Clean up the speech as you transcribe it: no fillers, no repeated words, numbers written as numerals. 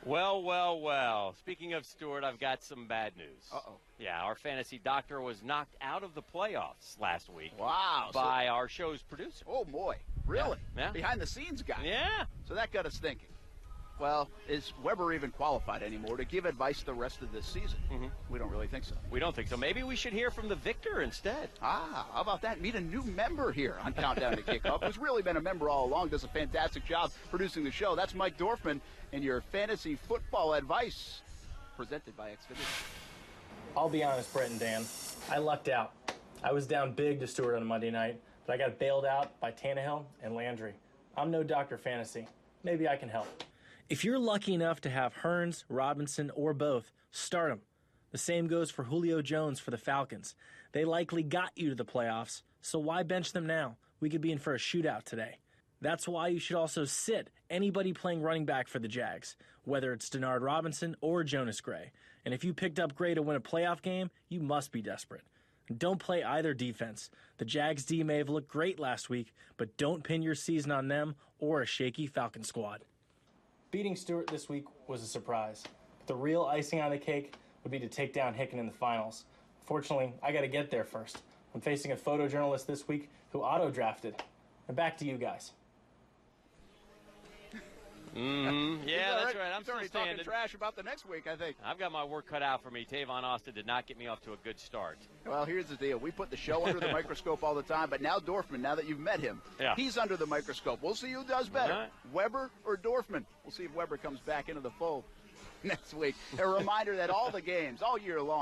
Well, well, well. Speaking of Stuart, I've got some bad news. Uh-oh. Yeah, our fantasy doctor was knocked out of the playoffs last week. Wow. By our show's producer. Oh, boy. Really? Yeah. Behind-the-scenes guy. Yeah. So that got us thinking. Well, is Weber even qualified anymore to give advice the rest of this season? Mm-hmm. We don't really think so. We don't think so. Maybe we should hear from the victor instead. How about that? Meet a new member here on Countdown to Kickoff, who's really been a member all along, does a fantastic job producing the show. That's Mike Dorfman and your fantasy football advice presented by Xfinity. I'll be honest, Brett and Dan. I lucked out. I was down big to Stewart on Monday night, but I got bailed out by Tannehill and Landry. I'm no Dr. Fantasy. Maybe I can help. If you're lucky enough to have Hearns, Robinson, or both, start them. The same goes for Julio Jones for the Falcons. They likely got you to the playoffs, so why bench them now? We could be in for a shootout today. That's why you should also sit anybody playing running back for the Jags, whether it's Denard Robinson or Jonas Gray. And if you picked up Gray to win a playoff game, you must be desperate. Don't play either defense. The Jags D may have looked great last week, but don't pin your season on them or a shaky Falcon squad. Beating Stewart this week was a surprise. But the real icing on the cake would be to take down Hicken in the finals. Fortunately, I got to get there first. I'm facing a photojournalist this week who auto-drafted. And back to you guys. Yeah, that's right. I'm He's already still talking standing. trash about the next week, I think. I've got my work cut out for me. Tavon Austin did not get me off to a good start. Well, here's the deal. We put the show under the microscope all the time, but now Dorfman, now that you've met him, he's under the microscope. We'll see who does better, Right. Weber or Dorfman. We'll see if Weber comes back into the fold next week. A reminder that all the games, all year long,